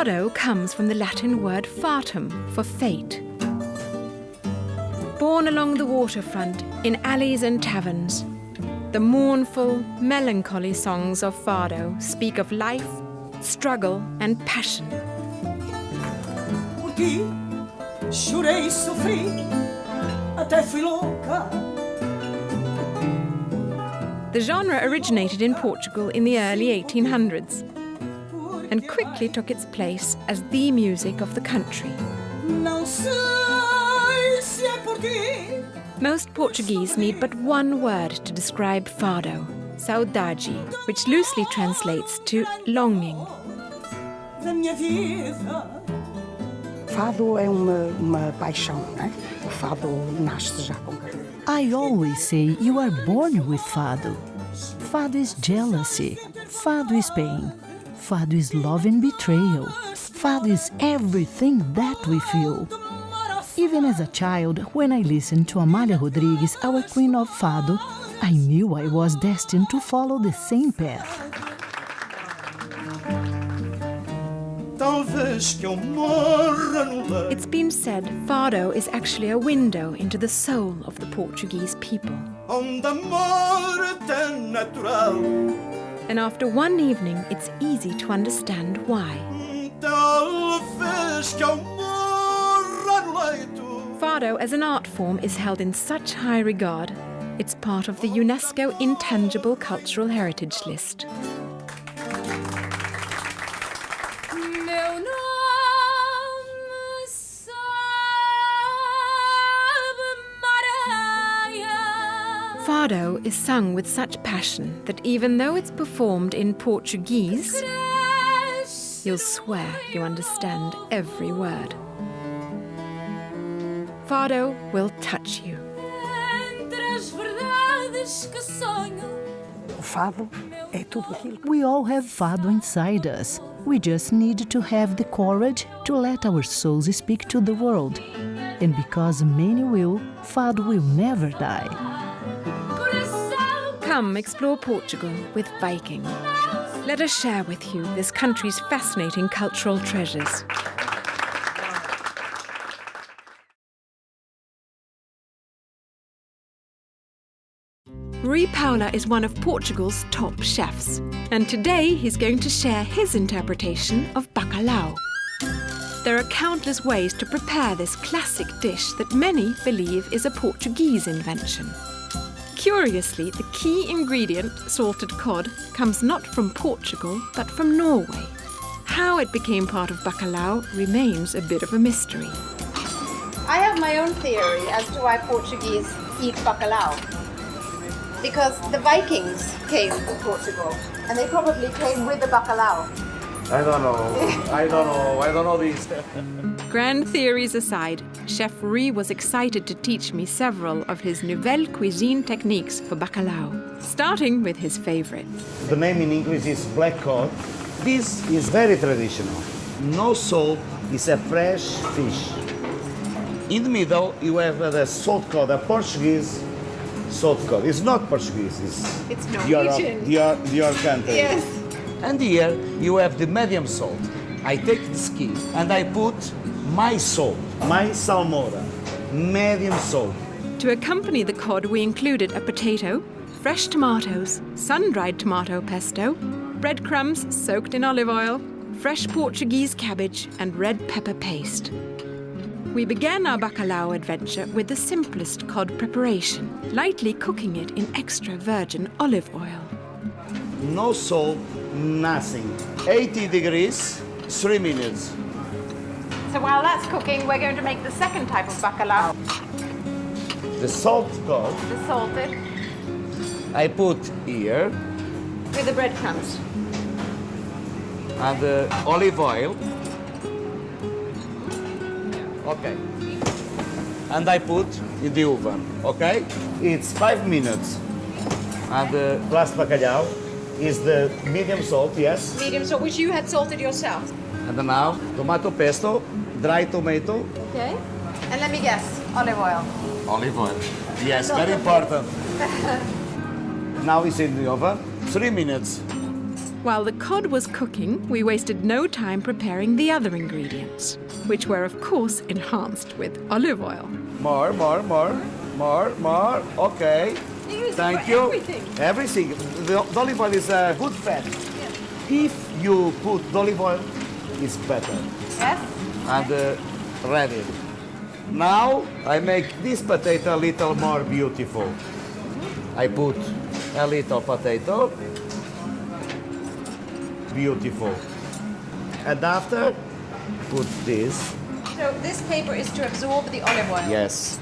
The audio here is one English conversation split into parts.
Fado comes from the Latin word fatum, for fate. Born along the waterfront, in alleys and taverns, the mournful, melancholy songs of Fado speak of life, struggle and passion. Por ti, chorei e sofri, até fui louca. The genre originated in Portugal in the early 1800s and quickly took its place as the music of the country. Não sei se é por ti. Most Portuguese need but one word to describe Fado, saudade, which loosely translates to longing. Da minha vida. Fado é uma paixão, né? O fado nasce já com carreira. I always say you are born with Fado. Fado is jealousy. Fado is pain. Fado is love and betrayal. Fado is everything that we feel. Even as a child, when I listened to Amália Rodrigues, our queen of Fado, I knew I was destined to follow the same path. It's been said Fado is actually a window into the soul of the Portuguese people. And after one evening, it's easy to understand why. Fado as an art form is held in such high regard, it's part of the UNESCO Intangible Cultural Heritage List. Fado is sung with such passion that even though it's performed in Portuguese, you'll swear you understand every word. Fado will touch you. O fado é tudo aquilo. We all have Fado inside us. We just need to have the courage to let our souls speak to the world. And because many will, Fado will never die. Come explore Portugal with Viking. Let us share with you this country's fascinating cultural treasures. Rui Paula is one of Portugal's top chefs, and today he's going to share his interpretation of bacalhau. There are countless ways to prepare this classic dish that many believe is a Portuguese invention. Curiously, the key ingredient, salted cod, comes not from Portugal, but from Norway. How it became part of bacalhau remains a bit of a mystery. I have my own theory as to why Portuguese eat bacalhau. Because the Vikings came to Portugal, and they probably came with the bacalhau. I don't know these. Grand theories aside, Chef Rui was excited to teach me several of his nouvelle cuisine techniques for bacalhau, starting with his favorite. The name in English is black cod. This is very traditional. No salt, it's a fresh fish. In the middle, you have the salt cod, a Portuguese salt cod. It's not Portuguese, It's Norwegian. Your country. Yes. And here you have the medium salt. I take the skin and I put my salt, my salmoura, medium salt. To accompany the cod, we included a potato, fresh tomatoes, sun-dried tomato pesto, breadcrumbs soaked in olive oil, fresh Portuguese cabbage, and red pepper paste. We began our bacalhau adventure with the simplest cod preparation, lightly cooking it in extra virgin olive oil. No salt, nothing. 80 degrees, 3 minutes. So while that's cooking, we're going to make the second type of bacalhau, The salt cod, the salted, I put here, with the breadcrumbs. and the olive oil. Okay. And I put in the oven, okay? It's 5 minutes. And the last bacalhau is the medium salt, yes? Medium salt, which you had salted yourself. And then now, tomato pesto, dry tomato, Okay. And let me guess, olive oil. olive oil. Yes, very important. Now it's in the oven, 3 minutes. While the cod was cooking, we wasted no time preparing the other ingredients, which were of course enhanced with olive oil. More. Okay. Thank you. Everything. The olive oil is a good fat. If you put olive oil, it's better. Yes? And ready. Now I make this potato a little more beautiful. I put a little potato. Beautiful. And after, put this. So this paper is to absorb the olive oil. Yes.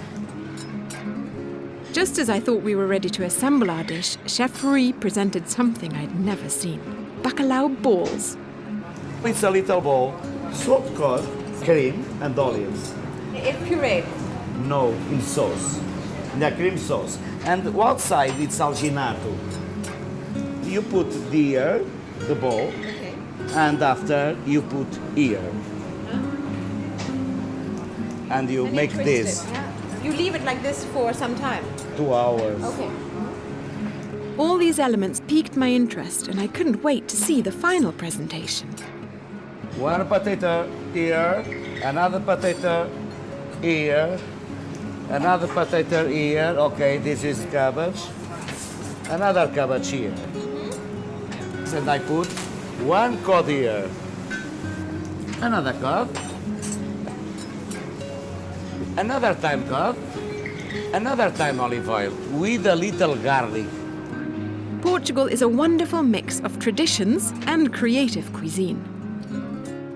Just as I thought we were ready to assemble our dish, Chef Rui presented something I'd never seen. Bacalhau balls. It's a little bowl, salt cod, cream and olives. It's pureed. No, in sauce. In a cream sauce. And outside it's alginato. You put here, the bowl, Okay. and after you put here. And you And make twist this. it, yeah. You leave it like this for some time. 2 hours. Okay. All these elements piqued my interest and I couldn't wait to see the final presentation. One potato here, another potato here, another potato here. Okay, this is cabbage. Another cabbage here. And I put one cod here. Another cod. Another time cod. Another time olive oil with a little garlic. Portugal is a wonderful mix of traditions and creative cuisine.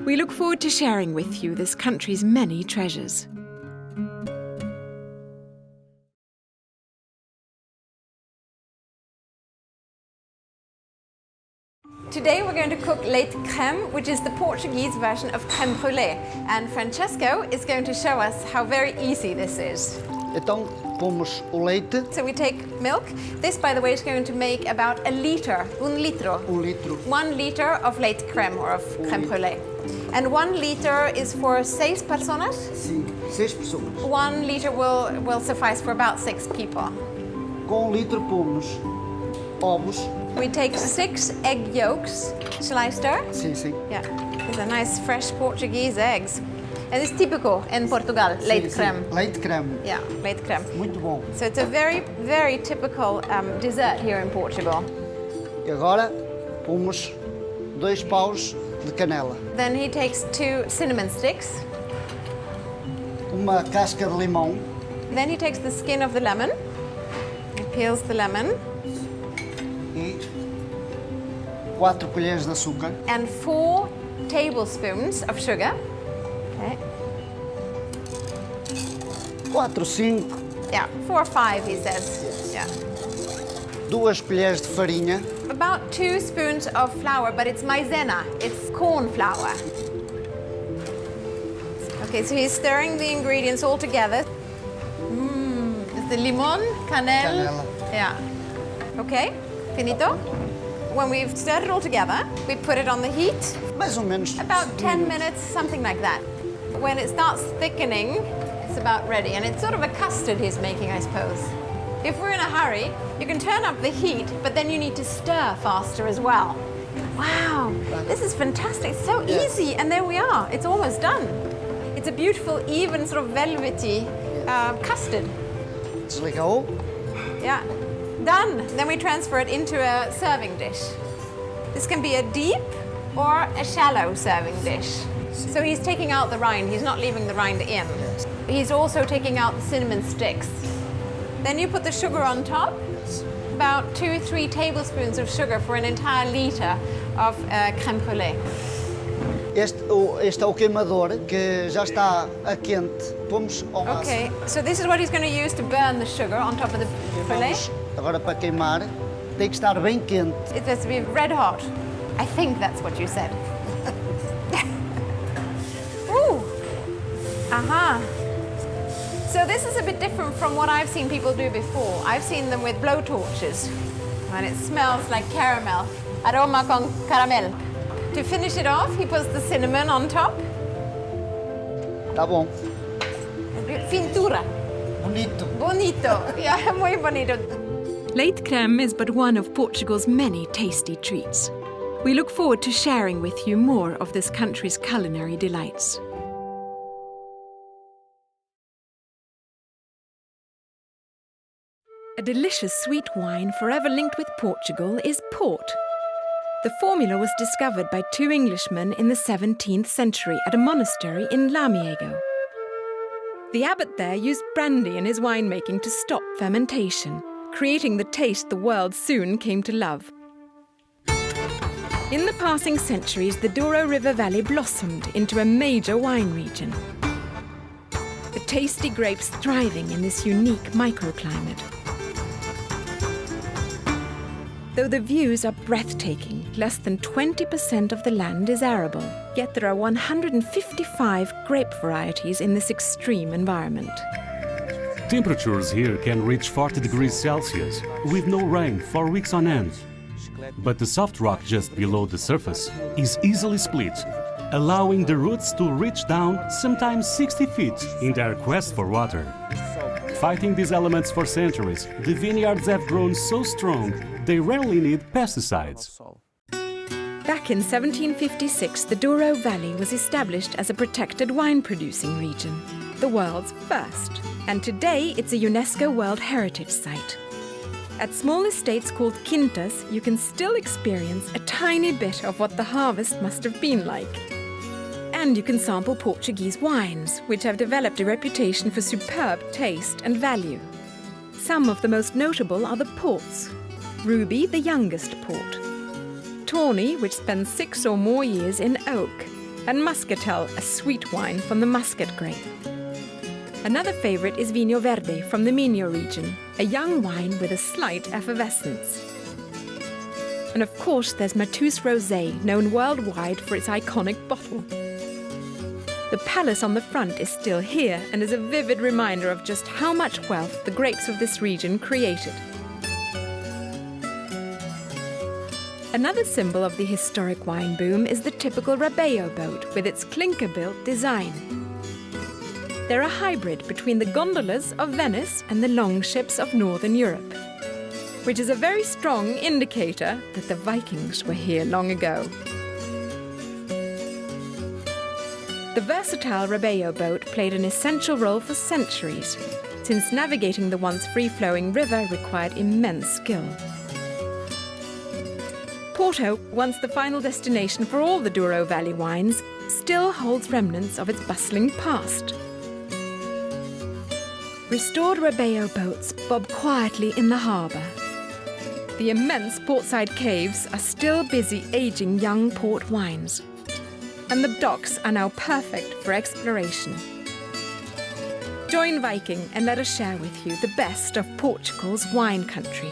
We look forward to sharing with you this country's many treasures. Today we're going to cook leite crème, which is the Portuguese version of crème brûlée. And Francesco is going to show us how very easy this is. Então, pomos o leite, So we take milk. This, by the way, is going to make about a liter, un litro. 1 liter of leite crème or of crème brûlée. And 1 liter is for 6 personas. sim, 6 pessoas. 1 liter will suffice for about 6 people. Com 1 litro pomos ovos, We take 6 egg yolks. Shall I stir? sim, sim. Yeah, these are nice fresh Portuguese eggs. And it's typical in Portugal, leite Sim, sim. crème. Leite creme, Yeah, leite crème. muito bom. So it's a very, very typical dessert here in Portugal. E agora pomos 2 paus de canela, Then he takes 2 cinnamon sticks. uma casca de limão, Then he takes the skin of the lemon. He peels the lemon. e 4 colheres de açúcar, And 4 tablespoons of sugar. Okay. 4, 5, Yeah, 4 or 5, he says. Yeah. 2 colheres de farinha, About 2 spoons of flour, but it's maizena. It's corn flour. Okay, so he's stirring the ingredients all together. It's the limon, canela. Canela. Yeah. Okay, finito. When we've stirred it all together, we put it on the heat. mais ou menos About 10 minutos. minutes, something like that. When it starts thickening, it's about ready. And it's sort of a custard he's making, I suppose. If we're in a hurry, you can turn up the heat, but then you need to stir faster as well. Wow, this is fantastic. It's so Yes. easy. And there we are. It's almost done. It's a beautiful, even sort of velvety custard. Desligou, Yeah, done. Then we transfer it into a serving dish. This can be a deep or a shallow serving dish. So he's taking out the rind, he's not leaving the rind in. He's also taking out the cinnamon sticks. Then you put the sugar on top, about 2-3 tablespoons of sugar for an entire liter of crème brûlée. este é o queimador que já está a quente, pomos ao máximo. Okay, so this is what he's going to use to burn the sugar on top of the brûlée. Vamos agora para queimar, tem que estar bem quente. It has to be red hot. I think that's what you said. Ooh. Aha. So this is a bit different from what I've seen people do before. I've seen them with blowtorches, and it smells like caramel. Aroma con caramel. To finish it off, he puts the cinnamon on top. Tá bom, Fintura. bonito. Bonito. Yeah, muy bonito. Leite crème is but one of Portugal's many tasty treats. We look forward to sharing with you more of this country's culinary delights. A delicious sweet wine forever linked with Portugal is port. The formula was discovered by two Englishmen in the 17th century at a monastery in Lamiego. The abbot there used brandy in his winemaking to stop fermentation, creating the taste the world soon came to love. In the passing centuries, the Douro River Valley blossomed into a major wine region. The tasty grapes thriving in this unique microclimate. Though the views are breathtaking, less than 20% of the land is arable, yet there are 155 grape varieties in this extreme environment. Temperatures here can reach 40 degrees Celsius, with no rain for weeks on end. But the soft rock just below the surface is easily split, allowing the roots to reach down sometimes 60 feet in their quest for water. Fighting these elements for centuries, the vineyards have grown so strong they rarely need pesticides. Back in 1756, the Douro Valley was established as a protected wine-producing region, the world's first. And today it's a UNESCO World Heritage Site. At small estates called quintas, you can still experience a tiny bit of what the harvest must have been like. And you can sample Portuguese wines, which have developed a reputation for superb taste and value. Some of the most notable are the ports. Ruby, the youngest port. Tawny, which spends 6 or more years in oak. And Muscatel, a sweet wine from the muscat grape. Another favourite is Vinho Verde from the Minho region, a young wine with a slight effervescence. And of course there's Matus Rosé, known worldwide for its iconic bottle. The palace on the front is still here and is a vivid reminder of just how much wealth the grapes of this region created. Another symbol of the historic wine boom is the typical Rebello boat with its clinker-built design. They're a hybrid between the gondolas of Venice and the longships of Northern Europe, which is a very strong indicator that the Vikings were here long ago. The versatile Rebello boat played an essential role for centuries, since navigating the once free-flowing river required immense skill. Porto, once the final destination for all the Douro Valley wines, still holds remnants of its bustling past. Restored Rebello boats bob quietly in the harbour. The immense portside caves are still busy aging young port wines. And the docks are now perfect for exploration. Join Viking and let us share with you the best of Portugal's wine country.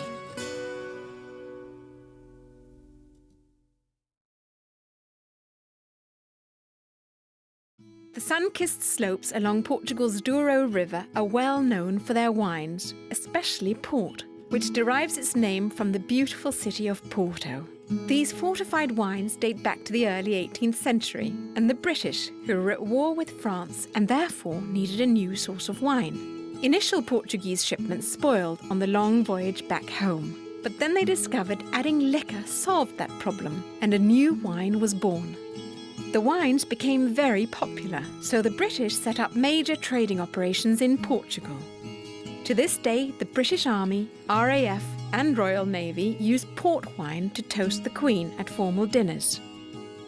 The sun-kissed slopes along Portugal's Douro River are well known for their wines, especially port, which derives its name from the beautiful city of Porto. These fortified wines date back to the early 18th century, and the British, who were at war with France and therefore needed a new source of wine. Initial Portuguese shipments spoiled on the long voyage back home, but then they discovered adding liquor solved that problem, and a new wine was born. The wines became very popular, so the British set up major trading operations in Portugal. To this day, the British Army, RAF, and Royal Navy use port wine to toast the Queen at formal dinners.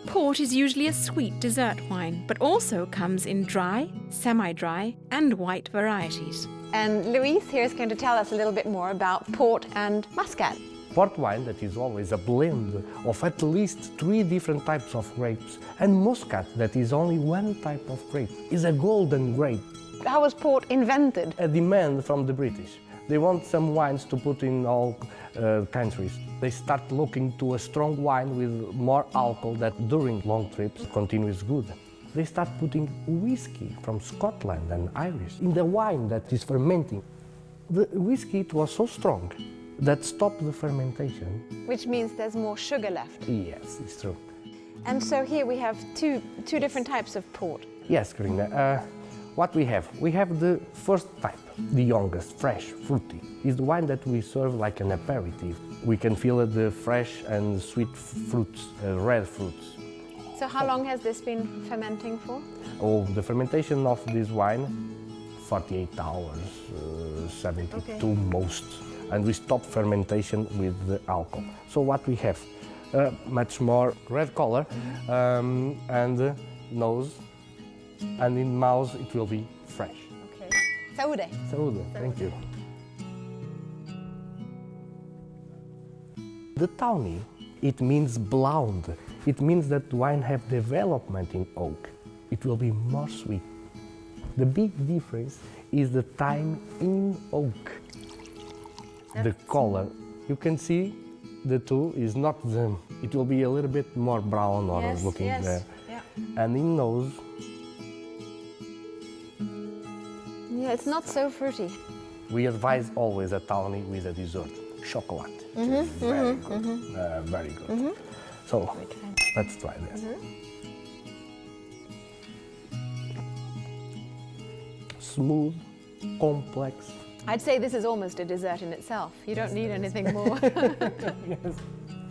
Port is usually a sweet dessert wine, but also comes in dry, semi-dry, and white varieties. And Luis here is going to tell us a little bit more about port and muscat. Port wine, that is always a blend of at least 3 different types of grapes, and muscat, that is only one type of grape, is a golden grape. How was port invented? A demand from the British. They want some wines to put in all countries. They start looking to a strong wine with more alcohol that during long trips continues good. They start putting whiskey from Scotland and Irish in the wine that is fermenting. The whiskey, it was so strong that stopped the fermentation. Which means there's more sugar left. Yes, it's true. And so here we have two different types of port. Yes, Karina. What we have? We have the first type, the youngest, fresh, fruity. It's the wine that we serve like an aperitif. We can feel the fresh and sweet fruits, red fruits. So how long has this been fermenting for? Oh, the fermentation of this wine, 48 hours, 72 most. And we stop fermentation with the alcohol. So what we have? Much more red color and nose, and in mouth it will be fresh. Okay. Saúde. Saúde, thank you. The tawny, it means blonde. It means that wine have development in oak. It will be more sweet. The big difference is the time in oak. The color, you can see the two is not the, it will be a little bit more brown or looking there. Yeah. And in nose, Yeah, it's not so fruity. we advise always a tawny with a dessert, chocolate. Very good, very good. So, let's try this. Smooth, complex. I'd say this is almost a dessert in itself. You don't need anything more. Yes.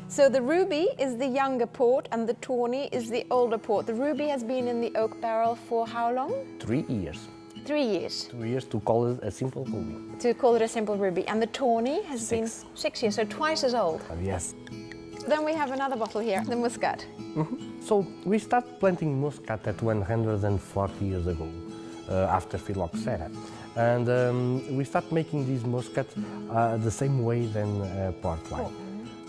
So the ruby is the younger port and the tawny is the older port. The ruby has been in the oak barrel for how long? 3 years. 3 years. 2 years to call it a simple ruby. To call it a simple ruby. And the tawny has been 6 years, so twice as old. Yes. Then we have another bottle here, the muscat. So we start planting muscat at 140 years ago, after phylloxera. And we start making these muscat the same way than port wine.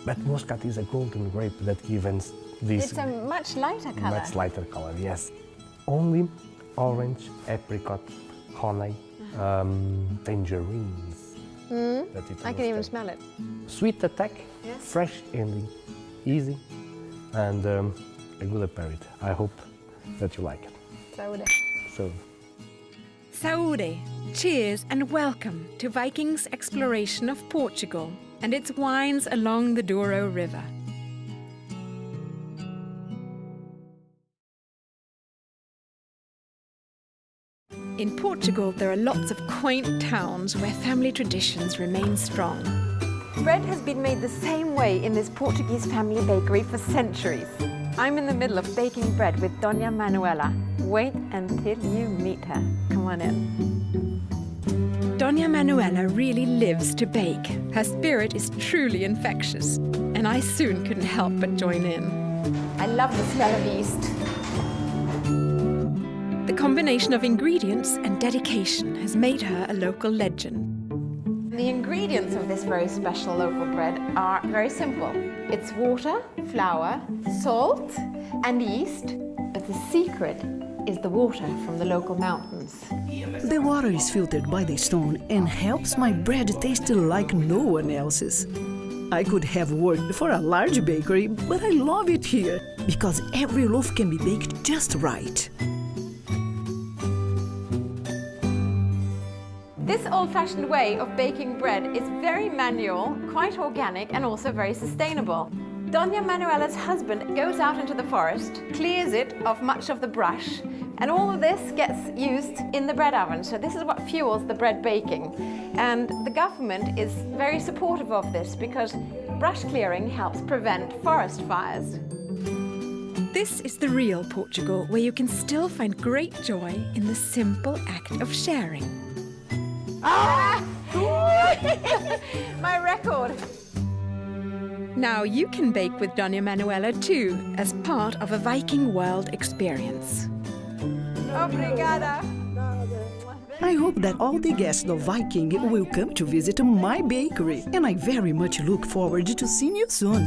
But muscat is a golden grape that gives us this It's a much lighter color. much lighter color, yes. Only orange, apricot, honey, tangerines. That it I will can even stay. smell it. Sweet attack, Yes. fresh ending, easy, and a good aperitif. I hope that you like it. Saúde. So, Saúde, cheers and welcome to Vikings' exploration of Portugal and its wines along the Douro River. In Portugal, there are lots of quaint towns where family traditions remain strong. Bread has been made the same way in this Portuguese family bakery for centuries. I'm in the middle of baking bread with Dona Manuela. Wait until you meet her. Come on in. Dona Manuela really lives to bake. Her spirit is truly infectious, and I soon couldn't help but join in. I love the smell of yeast. The combination of ingredients and dedication has made her a local legend. The ingredients of this very special local bread are very simple. It's water, flour, salt, and yeast. But the secret is the water from the local mountains. The water is filtered by the stone and helps my bread taste like no one else's. I could have worked for a large bakery, but I love it here because every loaf can be baked just right. This old-fashioned way of baking bread is very manual, quite organic, and also very sustainable. Dona Manuela's husband goes out into the forest, clears it of much of the brush, and all of this gets used in the bread oven. So this is what fuels the bread baking. And the government is very supportive of this because brush clearing helps prevent forest fires. This is the real Portugal, where you can still find great joy in the simple act of sharing. My record! Now you can bake with Dona Manuela too, as part of a Viking world experience. Obrigada! I hope that all the guests of Viking will come to visit my bakery, and I very much look forward to seeing you soon.